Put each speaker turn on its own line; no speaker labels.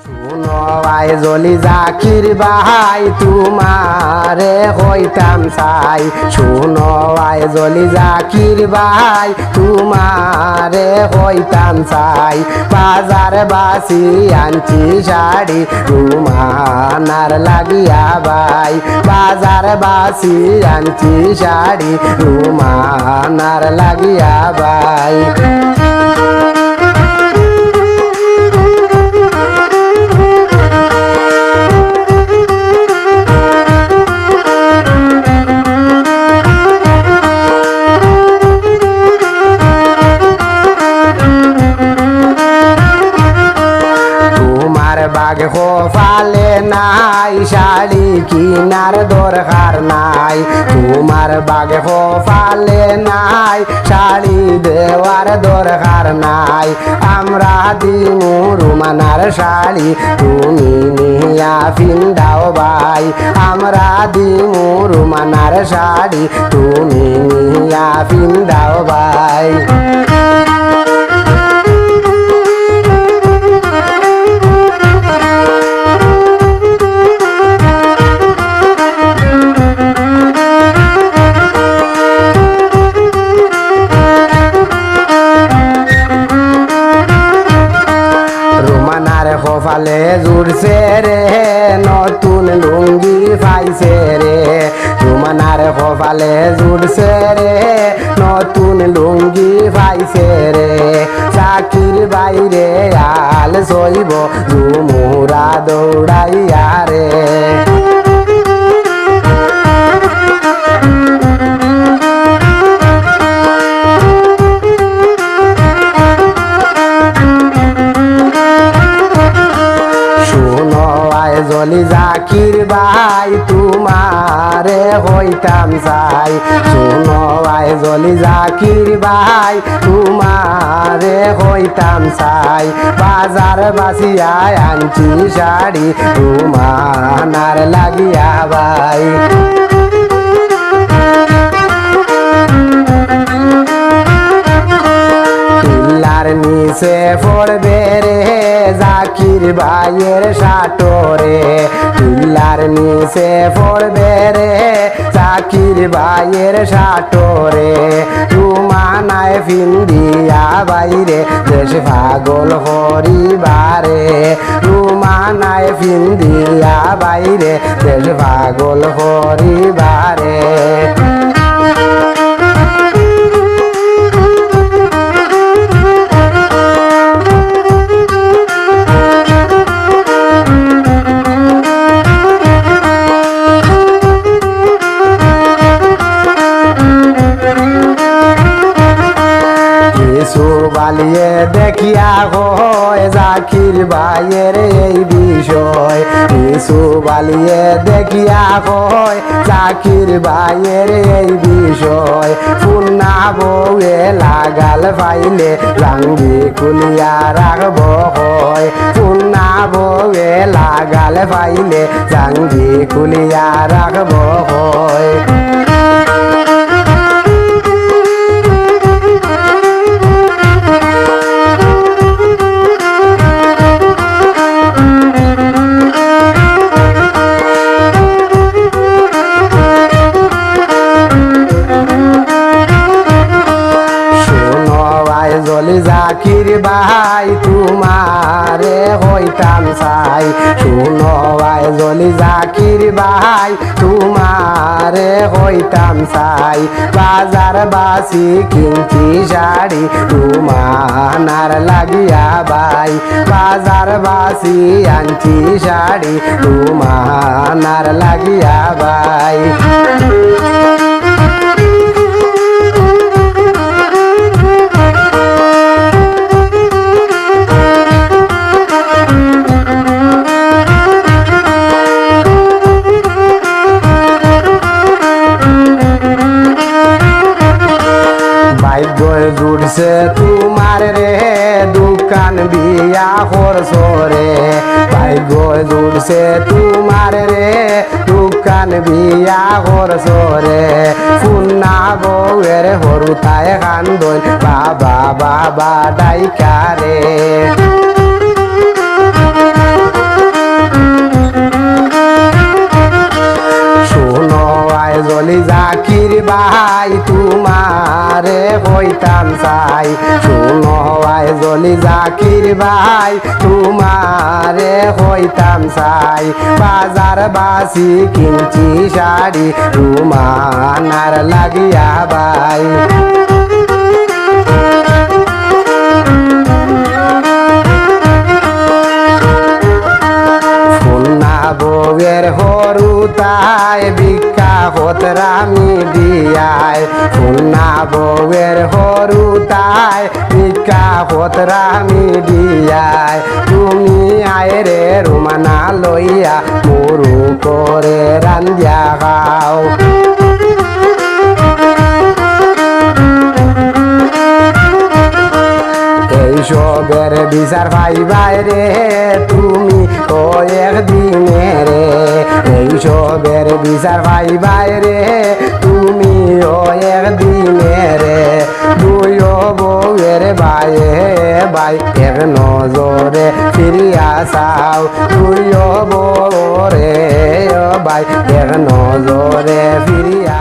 শুনো আইজলি জাকির ভাই তোমারে হইতাম চাই, শুনো আইজলি জাকির ভাই তোমারে হইতাম চাই। বাজার বাসি আনছি শাড়ি রুমানার লাগিয়া ভাই, বাজার বাসি আনছি শাড়ি রুমানার লাগিয়া ভাই। বাগ ফালে নাই শাড়ি কিনার দরকার নাই, তোমার বাগ ফালে নাই শাড়ি দেওয়ার দরকার নাই। আমরা দিমু রুমানার শাড়ি তুমি নিয়া পিন্দাও ভাই, আমরা দিমু রুমানার শাড়ি তুমি নিয়া পিন্দাও ভাই। কপালে জুড়ছে রে নতুন লুঙ্গি পাইছে রে, রুমানার কপালে জুড়ছে রে নতুন লুঙ্গি পাইছে রে। চাকির বাইরে আল সইব ঝুমুরা দৌড়াইয়া রে। আইজলি জাকির ভাই তোমারে হইতাম চাই, শুনো আইজলি জাকির ভাই তোমারে হইতাম চাই। বাজার বাসিয়ায় আনছি শাড়ি রুমানার লাগিয়া ভাই। পিল্লার নিচে পড়বে রে জাকির ভাইয়ের সাটরে, পিল্লার নিচে পড়বে রে জাকির ভাইয়ের সাটরে। রুমানায় ফিন্দিয়া বাইরে দেশ পাগল হরিবারে, রুমানায় ফিন্দিয়া বাইরে দেশ পাগল হরিবারে। বালিয়ে দেখিয়া হয় জাকির ভাইয়ের এই বিষয়, কিছু বালিয়ে দেখিয়া হয় জাকির ভাইয়ের এই বিষয়। ফুন্না বউয়ে লাগাল পাইলে জাঙ্গি খুলিয়া রাখব হয়, ফুন্না বউয়ে লাগাল পাইলে জাঙ্গি খুলিয়া রাখব হয়। আইজলি জাকির ভাই তোমারে হইতাম চাই, শুনো আইজলি জাকির ভাই তোমারে হইতাম চাই। বাজার বাসি কিনছি শাড়ি রুমানার লাগিয়া ভাই, বাজার বাসি আনছি শাড়ি রুমানার লাগিয়া ভাই। জুড়ছে তোমার রে দোকান বিয়া করছরে, ভাগ্য জুড়ছে তোমার রে দোকান বিয়া করছরে। ফুন্না বউয়ের হরুতায় কান্দন বাবা বাবা ডাইকারে। হইতাম চাই শুনো আইজলি জাকির ভাই তোমারে হইতাম চাই বাজার বাসি কিনছি শাড়ি রুমানার লাগিয়া ভাই বউয়ের হরুতায় ভিক্ষা হতরামি দিয়ায় খুলনা বউয়ের হরুতায় ভিক্ষা হতরামি দিয়ায় তুমি আয় রে রুমানা লইয়া মুরু করে রান্দিয়া খাও এইসবের বিচার পাইবাই রে তুমি ও একদিনে রে এইসবের বিচার পাইবাই রে তুমি ও একদিনে রে দুই বউয়ের বাইয়ে বাই এক নজরে ফিরিয়া চাও দুই বউ রে বাই এক নজরে ফিরিয়া